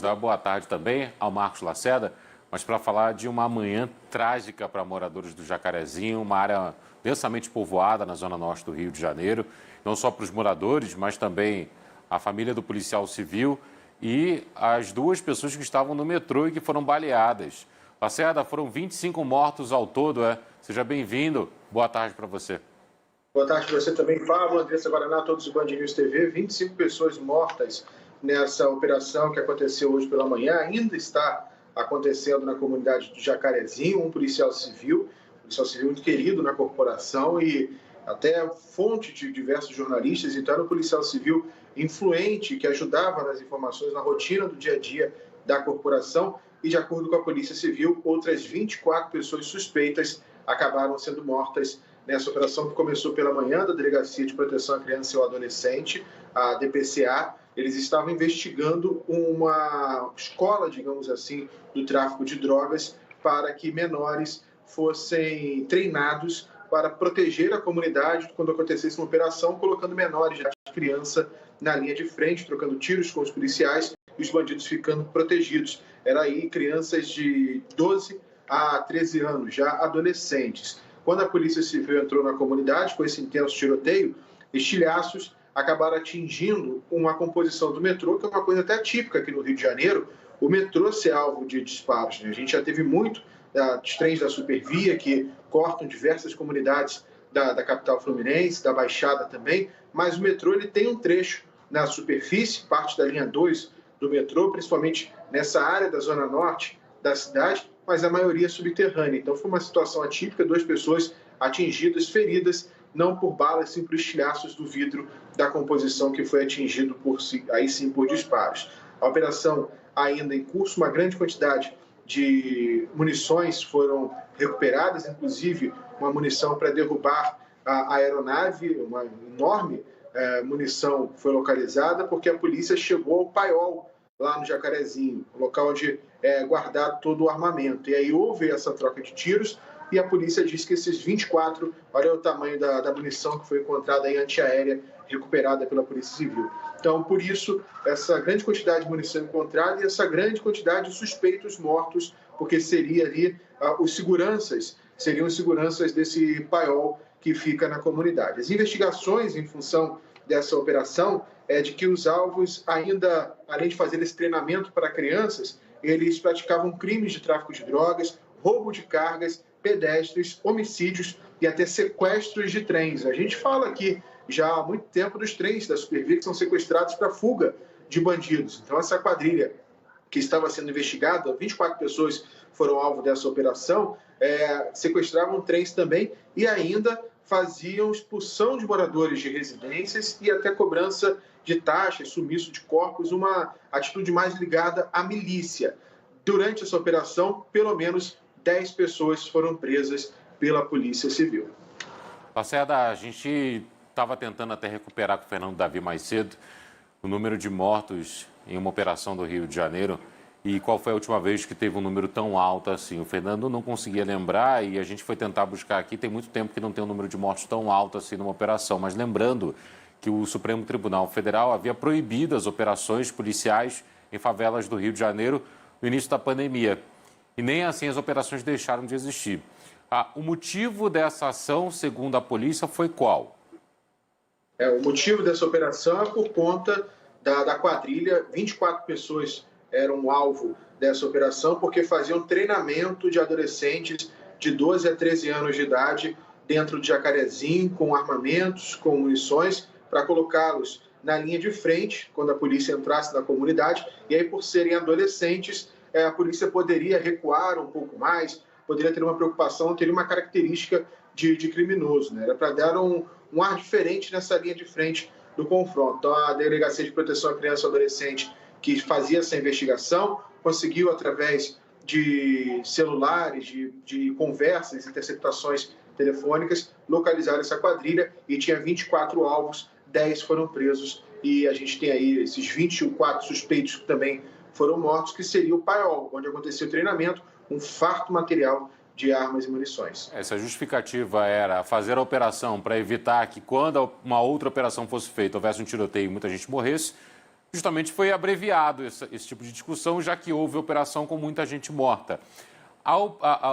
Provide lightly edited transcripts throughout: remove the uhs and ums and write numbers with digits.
dar boa tarde também ao Marcos Lacerda, mas para falar de uma manhã trágica para moradores do Jacarezinho, uma área densamente povoada na zona norte do Rio de Janeiro, não só para os moradores, mas também a família do policial civil e as duas pessoas que estavam no metrô e que foram baleadas. Lacerda, foram 25 mortos ao todo, Seja bem-vindo. Boa tarde para você. Boa tarde para você também, Pablo, Andressa Guaraná, todos do Band News TV. 25 pessoas mortas nessa operação que aconteceu hoje pela manhã. Ainda está acontecendo na comunidade do Jacarezinho, um policial civil muito querido na corporação e até fonte de diversos jornalistas. Então, era um policial civil influente que ajudava nas informações, na rotina do dia a dia da corporação. E, de acordo com a Polícia Civil, outras 24 pessoas suspeitas acabaram sendo mortas nessa operação que começou pela manhã da Delegacia de Proteção à Criança e ao Adolescente, a DPCA. Eles estavam investigando uma escola, digamos assim, do tráfico de drogas para que menores fossem treinados para proteger a comunidade quando acontecesse uma operação, colocando menores de criança na linha de frente, trocando tiros com os policiais e os bandidos ficando protegidos. Era aí crianças de 12 a 13 anos, já adolescentes. Quando a Polícia Civil entrou na comunidade com esse intenso tiroteio, estilhaços acabaram atingindo uma composição do metrô, que é uma coisa até típica aqui no Rio de Janeiro, o metrô ser alvo de disparos. A gente já teve muito dos trens da Supervia, que cortam diversas comunidades da capital fluminense, da Baixada também, mas o metrô ele tem um trecho na superfície, parte da linha 2 do metrô, principalmente nessa área da zona norte da cidade, mas a maioria subterrânea. Então foi uma situação atípica, 2 pessoas atingidas, feridas, não por balas, sim por estilhaços do vidro da composição que foi atingido aí sim por disparos. A operação ainda em curso, uma grande quantidade de munições foram recuperadas, inclusive uma munição para derrubar a aeronave, uma enorme munição foi localizada, porque a polícia chegou ao paiol lá no Jacarezinho, local onde é guardado todo o armamento. E aí houve essa troca de tiros e a polícia diz que esses 24, olha o tamanho da munição que foi encontrada em antiaérea, recuperada pela Polícia Civil. Então, por isso, essa grande quantidade de munição encontrada e essa grande quantidade de suspeitos mortos, porque seria ali seriam os seguranças desse paiol que fica na comunidade. As investigações em função dessa operação é de que os alvos ainda, além de fazer esse treinamento para crianças, eles praticavam crimes de tráfico de drogas, roubo de cargas, pedestres, homicídios e até sequestros de trens. A gente fala aqui já há muito tempo dos trens da Supervia que são sequestrados para fuga de bandidos. Então essa quadrilha que estava sendo investigada, 24 pessoas foram alvo dessa operação, sequestravam trens também e ainda faziam expulsão de moradores de residências e até cobrança de taxas, sumiço de corpos, uma atitude mais ligada à milícia. Durante essa operação, pelo menos 10 pessoas foram presas pela Polícia Civil. Lacerda, a gente estava tentando até recuperar com o Fernando Davi mais cedo o número de mortos em uma operação do Rio de Janeiro. E qual foi a última vez que teve um número tão alto assim? O Fernando não conseguia lembrar e a gente foi tentar buscar aqui. Tem muito tempo que não tem um número de mortos tão alto assim numa operação. Mas lembrando que o Supremo Tribunal Federal havia proibido as operações policiais em favelas do Rio de Janeiro no início da pandemia. E nem assim as operações deixaram de existir. O motivo dessa ação, segundo a polícia, foi qual? O motivo dessa operação é por conta da quadrilha. 24 pessoas eram alvo dessa operação porque faziam treinamento de adolescentes de 12 a 13 anos de idade dentro de Jacarezinho, com armamentos, com munições, para colocá-los na linha de frente quando a polícia entrasse na comunidade. E aí, por serem adolescentes, a polícia poderia recuar um pouco mais, poderia ter uma preocupação, teria uma característica de criminoso, né? Era para dar um ar diferente nessa linha de frente do confronto. Então, a Delegacia de Proteção à Criança e ao Adolescente, que fazia essa investigação, conseguiu, através de celulares, de conversas, interceptações telefônicas, localizar essa quadrilha e tinha 24 alvos, 10 foram presos e a gente tem aí esses 24 suspeitos que também foram mortos, que seria o paiol, onde aconteceu o treinamento, um farto material de armas e munições. Essa justificativa era fazer a operação para evitar que, quando uma outra operação fosse feita, houvesse um tiroteio e muita gente morresse. justamente foi abreviado esse tipo de discussão, já que houve operação com muita gente morta.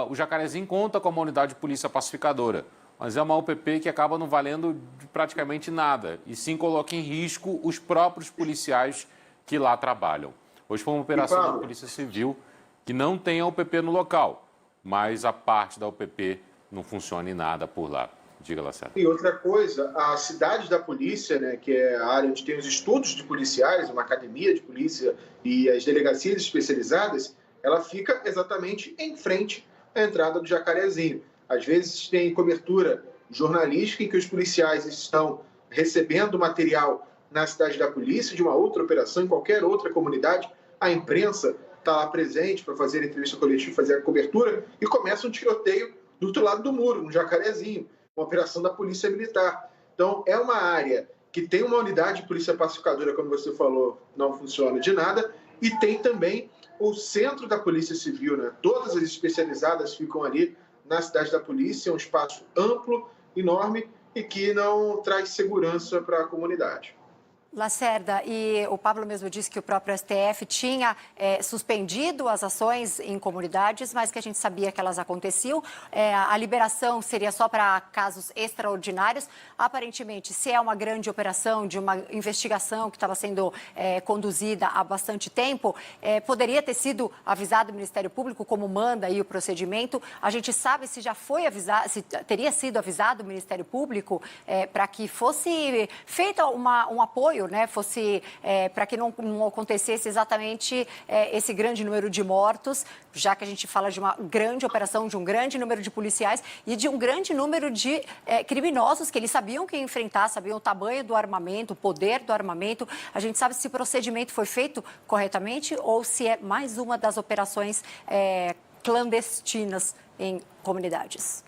O Jacarezinho conta com uma unidade de polícia pacificadora, mas é uma UPP que acaba não valendo de praticamente nada, e sim coloca em risco os próprios policiais que lá trabalham. Hoje foi uma operação da Polícia Civil que não tem a UPP no local, mas a parte da UPP não funciona em nada por lá. Diga, Lacerda. E outra coisa, a cidade da polícia, né, que é a área onde tem os estudos de policiais, uma academia de polícia e as delegacias especializadas, ela fica exatamente em frente à entrada do Jacarezinho. Às vezes tem cobertura jornalística em que os policiais estão recebendo material na cidade da polícia, de uma outra operação, em qualquer outra comunidade. A imprensa está lá presente para fazer a entrevista coletiva, fazer a cobertura, e começa um tiroteio do outro lado do muro, no Jacarezinho, uma operação da Polícia Militar. Então, é uma área que tem uma unidade de polícia pacificadora, como você falou, não funciona de nada, e tem também o centro da Polícia Civil, né? Todas as especializadas ficam ali na cidade da polícia, é um espaço amplo, enorme, e que não traz segurança para a comunidade. Lacerda, e o Pablo mesmo disse que o próprio STF tinha suspendido as ações em comunidades, mas que a gente sabia que elas aconteciam. A liberação seria só para casos extraordinários. Aparentemente, se é uma grande operação de uma investigação que estava sendo conduzida há bastante tempo, poderia ter sido avisado o Ministério Público, como manda aí o procedimento. A gente sabe se já foi avisado, se teria sido avisado o Ministério Público para que fosse feito um apoio, né, fosse para que não acontecesse exatamente esse grande número de mortos, já que a gente fala de uma grande operação, de um grande número de policiais e de um grande número de criminosos que eles sabiam que ia enfrentar, sabiam o tamanho do armamento, o poder do armamento. A gente sabe se o procedimento foi feito corretamente ou se é mais uma das operações clandestinas em comunidades.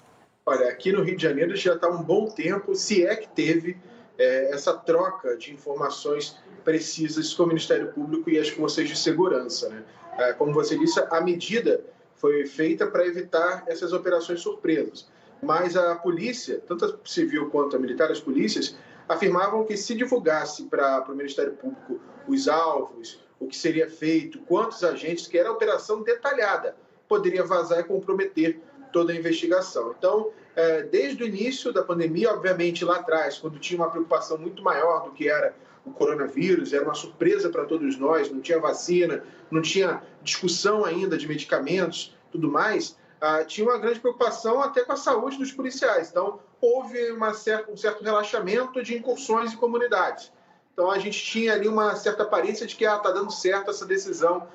Olha, aqui no Rio de Janeiro já está um bom tempo, se é que teve essa troca de informações precisas com o Ministério Público e as forças de segurança, né? Como você disse, a medida foi feita para evitar essas operações surpresas. Mas a polícia, tanto a civil quanto a militar, as polícias, afirmavam que se divulgasse para o Ministério Público os alvos, o que seria feito, quantos agentes, que era a operação detalhada, poderia vazar e comprometer toda a investigação. Então, desde o início da pandemia, obviamente lá atrás, quando tinha uma preocupação muito maior do que era o coronavírus, era uma surpresa para todos nós, não tinha vacina, não tinha discussão ainda de medicamentos, tudo mais, tinha uma grande preocupação até com a saúde dos policiais. Então, houve um certo relaxamento de incursões em comunidades. Então, a gente tinha ali uma certa aparência de que está dando certo essa decisão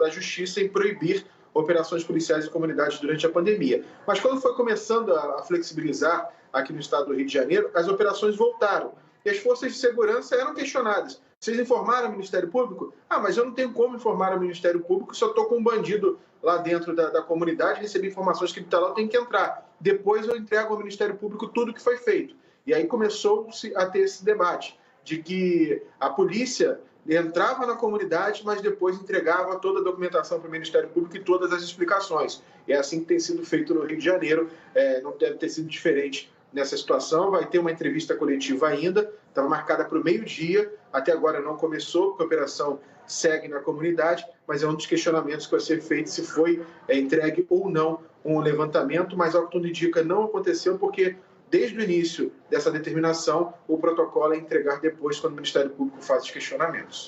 da Justiça em proibir operações policiais em comunidades durante a pandemia. Mas quando foi começando a flexibilizar aqui no estado do Rio de Janeiro, as operações voltaram. E as forças de segurança eram questionadas. Vocês informaram o Ministério Público? Mas eu não tenho como informar o Ministério Público, só estou com um bandido lá dentro da comunidade, recebi informações que ele está lá, eu tenho que entrar. Depois eu entrego ao Ministério Público tudo que foi feito. E aí começou-se a ter esse debate de que a polícia entrava na comunidade, mas depois entregava toda a documentação para o Ministério Público e todas as explicações. E é assim que tem sido feito no Rio de Janeiro, não deve ter sido diferente nessa situação. Vai ter uma entrevista coletiva ainda, estava marcada para o meio-dia, até agora não começou, porque a operação segue na comunidade, mas é um dos questionamentos que vai ser feito se foi entregue ou não um levantamento, mas ao que tudo indica não aconteceu, porque desde o início dessa determinação, o protocolo é entregar depois, quando o Ministério Público faz os questionamentos.